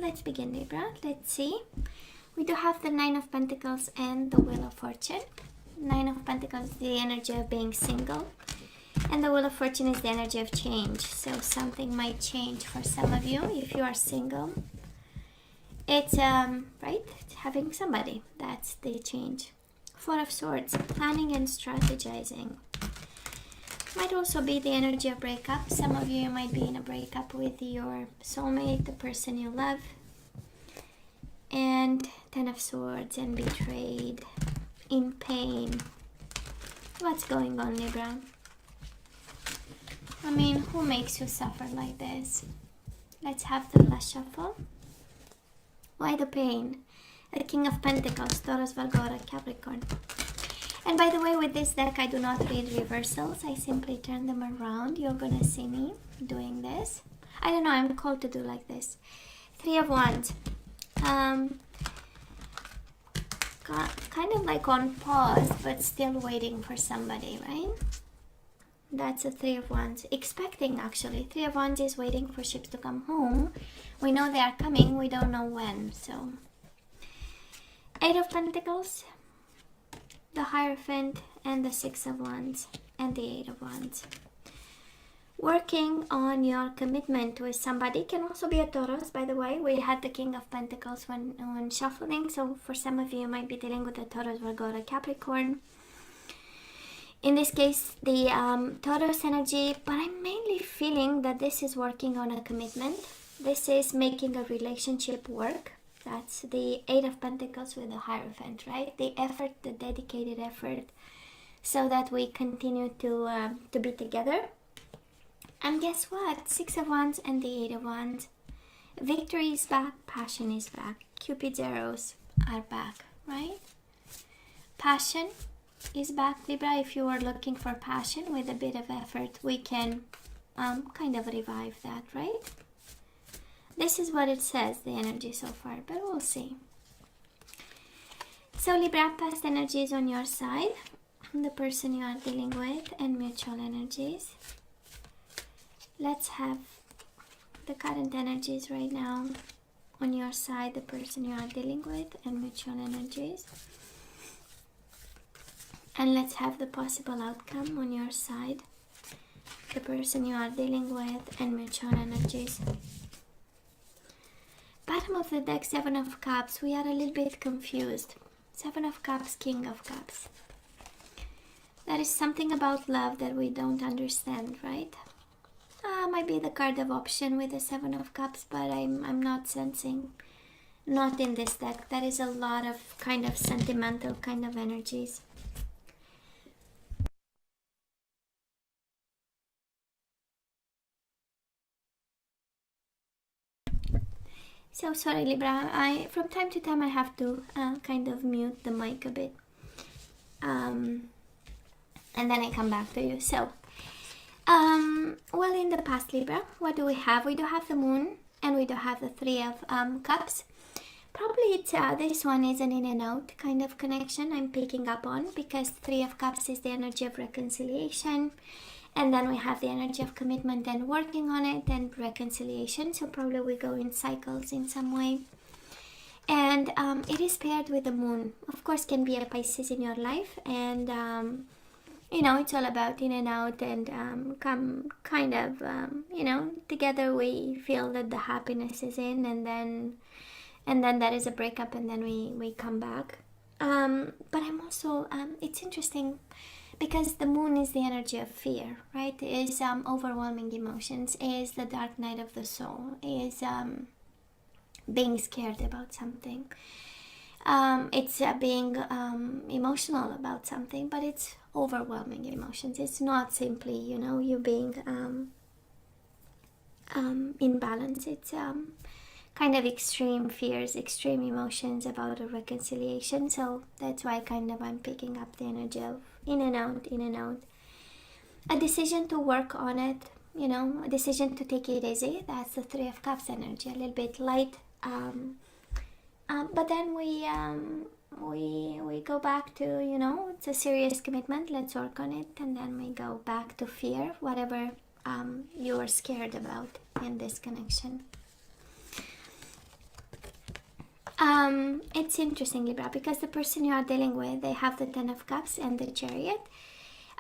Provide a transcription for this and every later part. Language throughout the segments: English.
let's begin, Libra. Let's see. We do have the Nine of Pentacles and the Wheel of Fortune. Nine of Pentacles is the energy of being single, and the Wheel of Fortune is the energy of change. So something might change for some of you if you are single. It's right, it's having somebody. That's the change. Four of Swords, planning and strategizing. Might also be the energy of breakup. Some of you might be in a breakup with your soulmate, the person you love. And Ten of Swords and betrayed, in pain. What's going on, Libra? I mean, who makes you suffer like this? Let's have the last shuffle. Why the pain? The King of Pentacles, Taurus, Virgo, Capricorn. And by the way, with this deck, I do not read reversals. I simply turn them around. You're going to see me doing this. I don't know, I'm called to do like this. Three of Wands. Kind of like on pause, but still waiting for somebody, right? That's a Three of Wands. Expecting, actually. Three of Wands is waiting for ships to come home. We know they are coming. We don't know when, so... Eight of Pentacles, the Hierophant, and the Six of Wands, and the Eight of Wands. Working on your commitment with somebody. Can also be a Taurus, by the way. We had the King of Pentacles when shuffling, so for some of you, you might be dealing with a Taurus, Virgo, or Capricorn. In this case, the Taurus energy, but I'm mainly feeling that this is working on a commitment. This is making a relationship work. That's the Eight of Pentacles with the Hierophant, right? The effort, the dedicated effort, so that we continue to be together. And guess what? Six of Wands and the Eight of Wands. Victory is back, passion is back. Cupid's arrows are back, right? Passion is back, Libra. If you are looking for passion with a bit of effort, we can kind of revive that, right? This is what it says, the energy so far, but we'll see. So Libra, past energies on your side, the person you are dealing with, and mutual energies. Let's have the current energies right now on your side, the person you are dealing with, and mutual energies. And let's have the possible outcome on your side, the person you are dealing with, and mutual energies. Bottom of the deck, Seven of Cups. We are a little bit confused. Seven of Cups, King of Cups. There is something about love that we don't understand, right? Might be the card of option with the Seven of Cups, but I'm not sensing. Not in this deck. There is a lot of kind of sentimental kind of energies. So sorry, Libra, from time to time I have to kind of mute the mic a bit. And then I come back to you. So, well, in the past, Libra, what do we have? We do have the Moon, and we do have the Three of Cups. Probably it's, this one is an in and out kind of connection I'm picking up on, because Three of Cups is the energy of reconciliation. And then we have the energy of commitment and working on it and reconciliation. So probably we go in cycles in some way. And it is paired with the Moon. Of course, can be a Pisces in your life. And, you know, it's all about in and out. And come kind of, you know, together we feel that the happiness is in. And then there is a breakup and then we come back. But I'm also, it's interesting, because the Moon is the energy of fear, right? It is overwhelming emotions, is the dark night of the soul, is being scared about something. It's being emotional about something, but it's overwhelming emotions. It's not simply, you know, you being in balance. It's kind of extreme fears, extreme emotions about a reconciliation. So that's why kind of I'm picking up the energy of in and out, in and out. A decision to work on it, you know, a decision to take it easy. That's the Three of Cups energy, a little bit light. But then we go back to, you know, it's a serious commitment. Let's work on it, and then we go back to fear, whatever you are scared about in this connection. It's interesting, Libra, because the person you are dealing with, they have the Ten of Cups and the Chariot.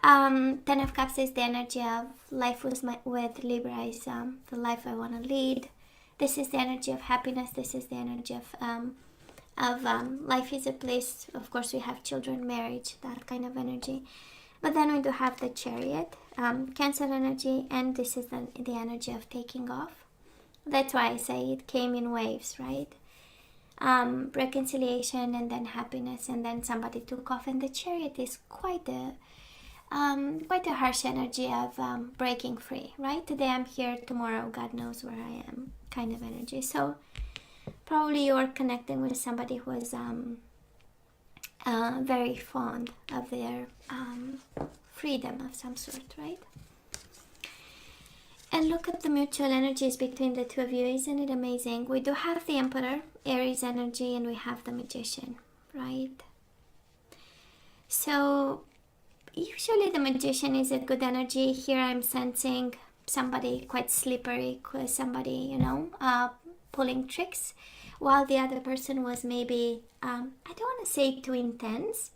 Ten of Cups is the energy of life with Libra is the life I want to lead. This is the energy of happiness. This is the energy of life is a place. Of course, we have children, marriage, that kind of energy. But then we do have the Chariot, Cancer energy, and this is the energy of taking off. That's why I say it came in waves, right? Reconciliation and then happiness, and then somebody took off. And the Chariot is quite a harsh energy of breaking free, right? Today I'm here, tomorrow God knows where I am, kind of energy. So probably you're connecting with somebody who is very fond of their freedom of some sort, right? And look at the mutual energies between the two of you. Isn't it amazing? We do have the Emperor, Aries energy, and we have the Magician, right? So usually the Magician is a good energy. Here I'm sensing somebody quite slippery, somebody, pulling tricks, while the other person was maybe, I don't want to say too intense,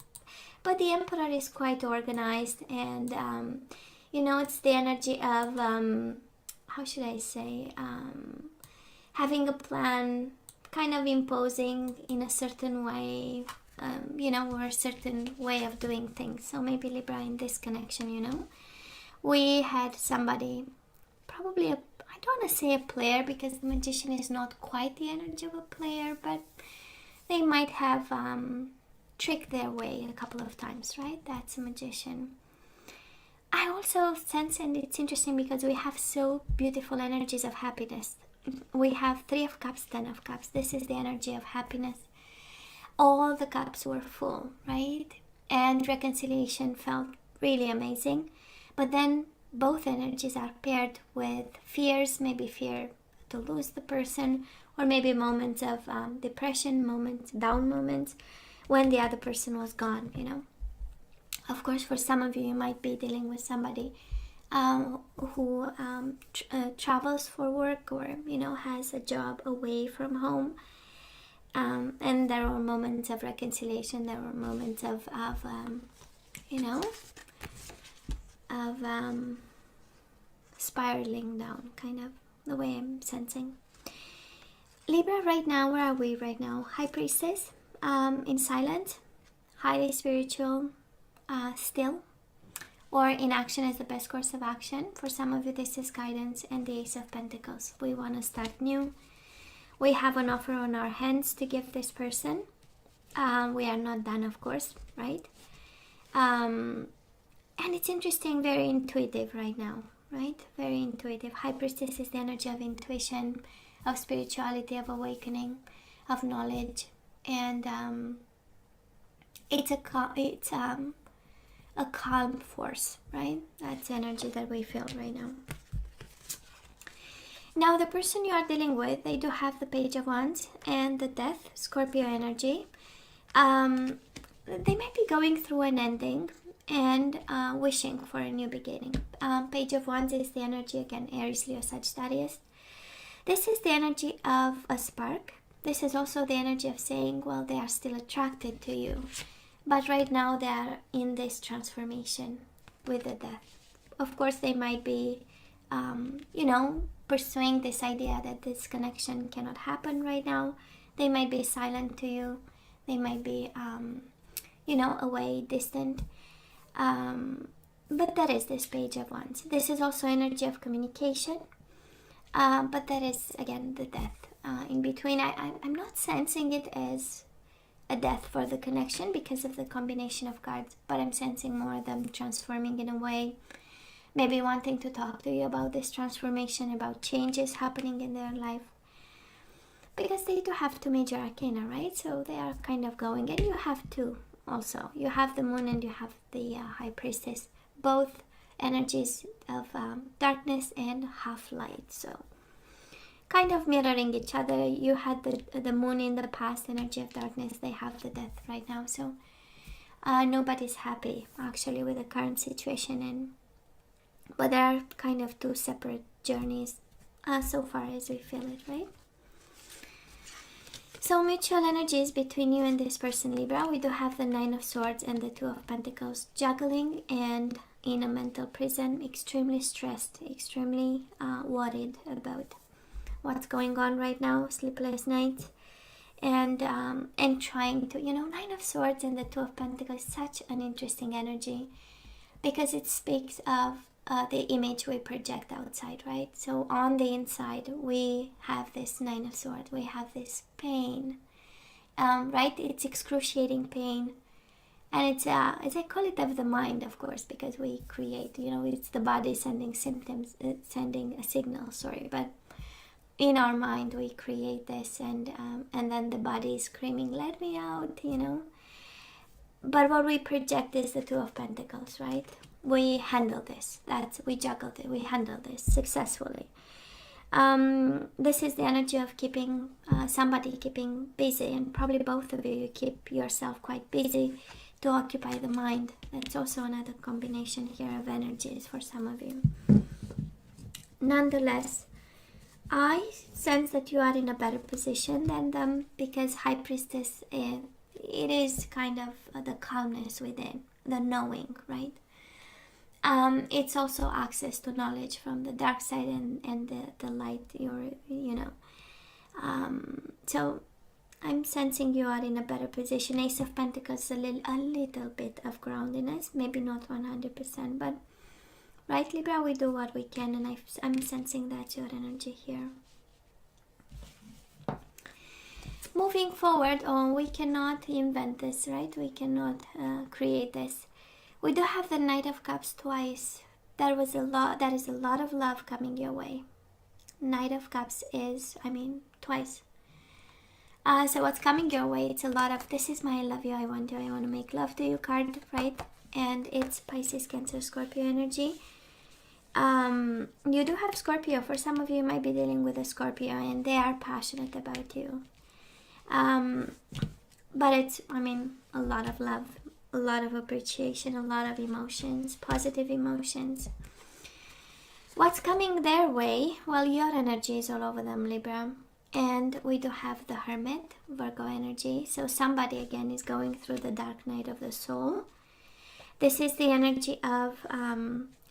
but the Emperor is quite organized, and, it's the energy of, how should I say, having a plan, kind of imposing in a certain way, or a certain way of doing things. So maybe Libra in this connection, we had somebody, probably I don't want to say a player, because the Magician is not quite the energy of a player, but they might have tricked their way a couple of times, right? That's a Magician. I also sense, and it's interesting because we have so beautiful energies of happiness. We have Three of Cups, Ten of Cups. This is the energy of happiness. All the cups were full, right? And reconciliation felt really amazing. But then both energies are paired with fears, maybe fear to lose the person, or maybe moments of depression, down moments, when the other person was gone, Of course, for some of you might be dealing with somebody who travels for work, or, has a job away from home. And there are moments of reconciliation, there are moments of spiraling down, kind of the way I'm sensing. Libra, right now, where are we right now? High Priestess, in silence, highly spiritual, still, or in action is the best course of action. For some of you, this is guidance, and the Ace of Pentacles. We want to start new. We have an offer on our hands to give this person. We are not done, of course, right? And it's interesting, very intuitive right now, right? Very intuitive. High Priestess is the energy of intuition, of spirituality, of awakening, of knowledge, and it's a calm force, right? That's the energy that we feel right now. Now, the person you are dealing with, they do have the Page of Wands and the Death, Scorpio energy. They might be going through an ending and wishing for a new beginning. Page of Wands is the energy, again, Aries, Leo, Sagittarius. This is the energy of a spark. This is also the energy of saying, well, they are still attracted to you. But right now they are in this transformation with the Death. Of course, they might be, pursuing this idea that this connection cannot happen right now. They might be silent to you. They might be, away, distant. But that is this Page of Wands. This is also energy of communication. But that is, again, the Death. In between, I'm not sensing it as a death for the connection because of the combination of cards, but I'm sensing more of them transforming in a way, maybe wanting to talk to you about this transformation, about changes happening in their life, because they do have two major arcana, right? So they are kind of going, and you have two also. You have the Moon and you have the High Priestess, both energies of darkness and half light, so kind of mirroring each other. You had the Moon in the past, energy of darkness. They have the Death right now, so nobody's happy actually with the current situation, but there are kind of two separate journeys so far as we feel it, right? So mutual energies between you and this person, Libra. We do have the Nine of Swords and the Two of Pentacles, juggling and in a mental prison, extremely stressed, extremely worried about what's going on right now, sleepless nights, and trying to, Nine of Swords and the Two of Pentacles, such an interesting energy because it speaks of the image we project outside, right? So on the inside, we have this Nine of Swords, we have this pain, right? It's excruciating pain, and it's as I call it, of the mind, of course, because we create, it's the body sending symptoms, sending a signal, but in our mind we create this, and then the body is screaming, let me out, But what we project is the Two of Pentacles, right? We handle this. We juggled it. We handled this successfully. This is the energy of keeping somebody keeping busy, and probably both of you keep yourself quite busy to occupy the mind. That's also another combination here of energies for some of you. Nonetheless, I sense that you are in a better position than them, because High Priestess, it is kind of the calmness within, the knowing, right? It's also access to knowledge from the dark side and the light, so I'm sensing you are in a better position. Ace of Pentacles, a little bit of groundedness, maybe not 100%, but right, Libra, we do what we can, and I'm sensing that's your energy here. Moving forward, we cannot invent this, right? We cannot create this. We do have the Knight of Cups twice. That is a lot of love coming your way. Knight of Cups is, twice. So what's coming your way? It's a lot of, this is my I love you, I want you, I want to make love to you card, right? And it's Pisces, Cancer, Scorpio energy. You do have Scorpio. For some of you, you might be dealing with a Scorpio, and they are passionate about you. But it's, a lot of love, a lot of appreciation, a lot of emotions, positive emotions. What's coming their way? Well, your energy is all over them, Libra. And we do have the Hermit, Virgo energy. So somebody, again, is going through the dark night of the soul. This is the energy of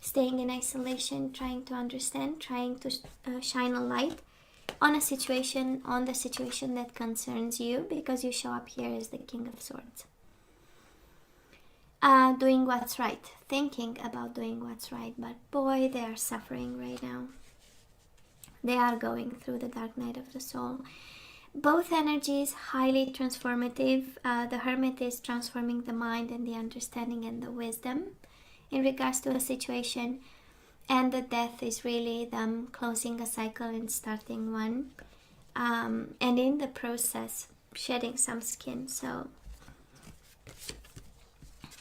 staying in isolation, trying to understand, trying to shine a light on the situation that concerns you, because you show up here as the King of Swords. Doing what's right, thinking about doing what's right, but boy, they are suffering right now. They are going through the dark night of the soul. Both energies highly transformative. The Hermit is transforming the mind and the understanding and the wisdom in regards to a situation, and the Death is really them closing a cycle and starting one, and in the process shedding some skin. So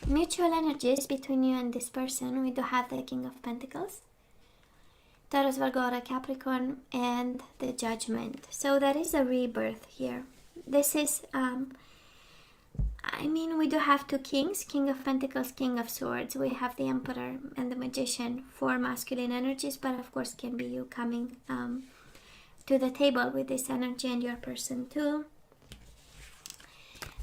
mutual energies between you and this person. We do have the King of Pentacles, Taurus, Virgo, Capricorn, and the Judgment. So there is a rebirth here. This is we do have two kings, King of Pentacles, King of Swords. We have the Emperor and the Magician, for masculine energies, but of course can be you coming to the table with this energy, and your person too.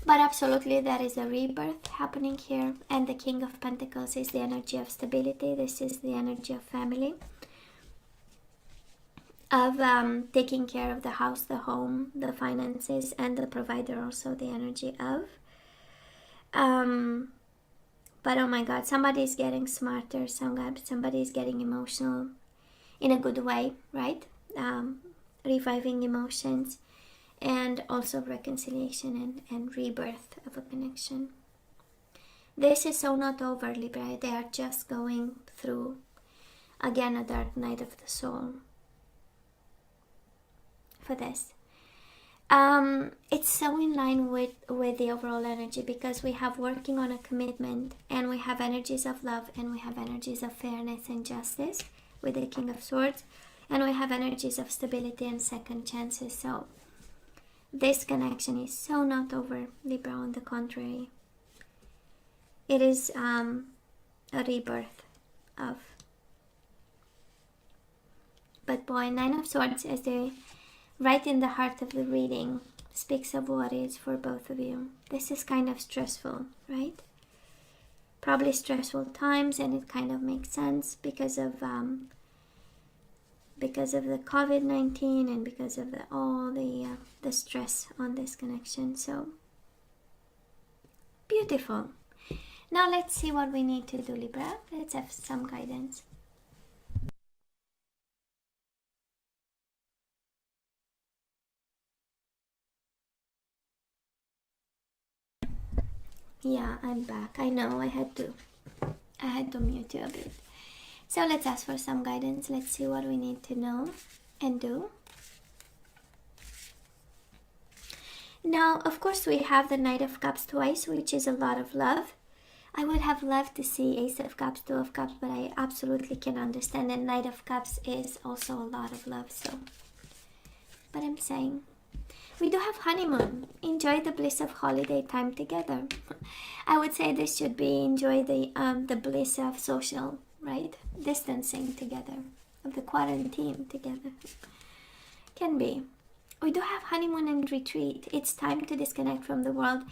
But absolutely there is a rebirth happening here, and the King of Pentacles is the energy of stability. This is the energy of family, of taking care of the house, the home, the finances, and the provider, also the energy of. But oh my God, somebody is getting smarter, somebody is getting emotional in a good way, right? Reviving emotions, and also reconciliation and rebirth of a connection. This is so not over, Libra. They are just going through, again, a dark night of the soul for this. It's so in line with the overall energy, because we have working on a commitment, and we have energies of love, and we have energies of fairness and justice with the King of Swords, and we have energies of stability and second chances. So this connection is so not over, Libra. On the contrary, it is a rebirth of. But boy, Nine of Swords is right in the heart of the reading. speaks of worries for both of you. This is kind of stressful, right? Probably stressful times, and it kind of makes sense because of the COVID-19 and because of all the stress on this connection. So beautiful. Now let's see what we need to do, Libra. Let's have some guidance. Yeah, I'm back. I know I had to mute you a bit. So let's ask for some guidance. Let's see what we need to know and do. Now, of course, we have the Knight of Cups twice, which is a lot of love. I would have loved to see Ace of Cups, Two of Cups, but I absolutely can understand that Knight of Cups is also a lot of love. So, but I'm saying, we do have honeymoon. Enjoy the bliss of holiday time together. I would say this should be enjoy the bliss of social, right? Distancing together, of the quarantine together. Can be. We do have honeymoon and retreat. It's time to disconnect from the world.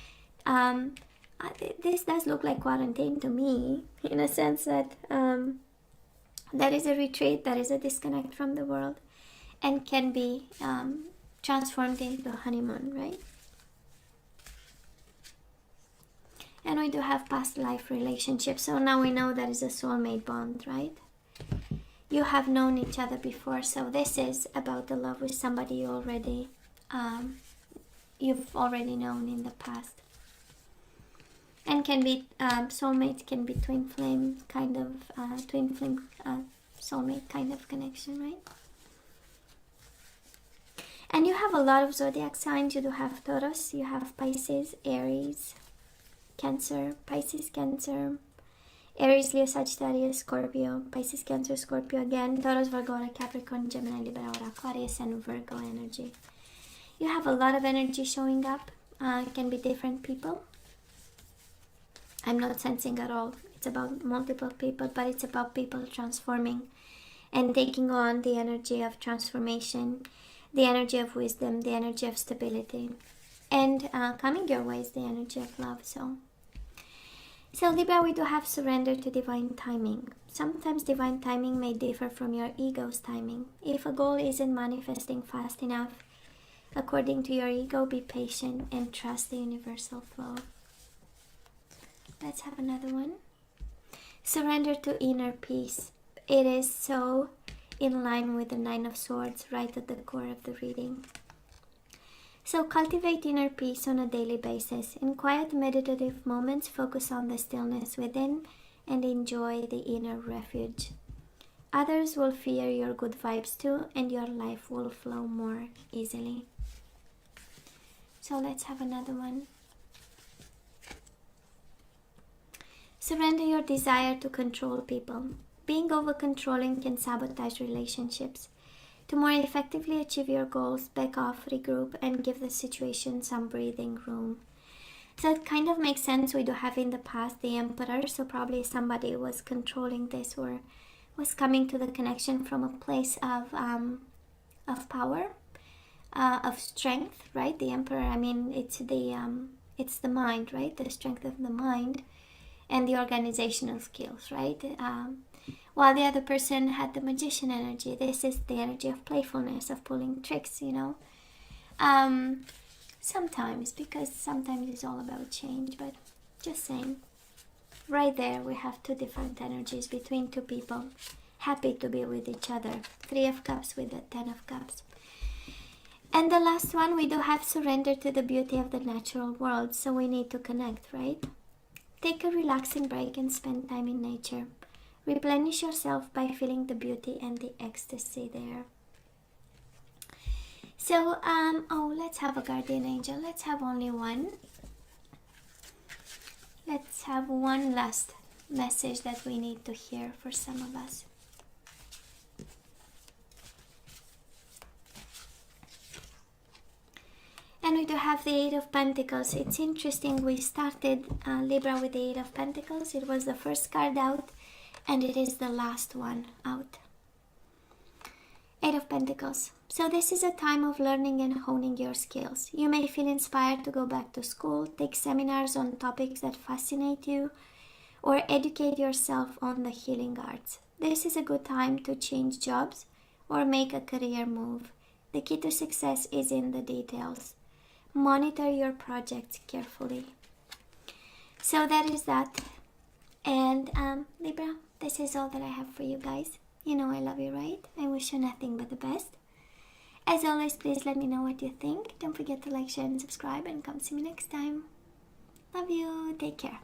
This does look like quarantine to me, in a sense that that is a retreat, that is a disconnect from the world, and can be transformed into a honeymoon, right? And we do have past life relationships. So now we know that is a soulmate bond, right? You have known each other before, so this is about the love with somebody you already you've already known in the past. And can be soulmate, can be twin flame kind of soulmate kind of connection, right? And you have a lot of zodiac signs. You do have Taurus, you have Pisces, Aries, Cancer, Pisces, Cancer, Aries, Leo, Sagittarius, Scorpio, Pisces, Cancer, Scorpio again, Taurus, Virgo, Capricorn, Gemini, Libra, Aquarius, and Virgo energy. You have a lot of energy showing up. It can be different people. I'm not sensing at all. It's about multiple people, but it's about people transforming and taking on the energy of transformation, the energy of wisdom, the energy of stability, and coming your way is the energy of love. So Libra, we do have surrender to divine timing. Sometimes divine timing may differ from your ego's timing. If a goal isn't manifesting fast enough, according to your ego, be patient and trust the universal flow. Let's have another one. Surrender to inner peace. It is so in line with the Nine of Swords right at the core of the reading. So cultivate inner peace on a daily basis. In quiet meditative moments, focus on the stillness within and enjoy the inner refuge. Others will fear your good vibes too, and your life will flow more easily. So let's have another one. Surrender your desire to control people. Being over-controlling can sabotage relationships. To more effectively achieve your goals, back off, regroup, and give the situation some breathing room. So it kind of makes sense. We do have in the past the Emperor, so probably somebody was controlling this or was coming to the connection from a place of power, of strength, right? The Emperor, I mean, it's the mind, right? The strength of the mind and the organizational skills, right? While the other person had the magician energy. This is the energy of playfulness, of pulling tricks, you know. Sometimes, because sometimes it's all about change, but just saying. Right there, we have two different energies between two people, happy to be with each other. Three of Cups with the Ten of Cups. And the last one, we do have surrender to the beauty of the natural world, so we need to connect, right? Take a relaxing break and spend time in nature. Replenish yourself by feeling the beauty and the ecstasy there. So, let's have a guardian angel. Let's have only one. Let's have one last message that we need to hear for some of us. And we do have the Eight of Pentacles. It's interesting, we started Libra with the Eight of Pentacles. It was the first card out, and it is the last one out. Eight of Pentacles. So this is a time of learning and honing your skills. You may feel inspired to go back to school, take seminars on topics that fascinate you, or educate yourself on the healing arts. This is a good time to change jobs or make a career move. The key to success is in the details. Monitor your projects carefully. So that is that. And Libra, this is all that I have for you guys. You know I love you, right? I wish you nothing but the best. As always, please let me know what you think. Don't forget to like, share, and subscribe, and come see me next time. Love you. Take care.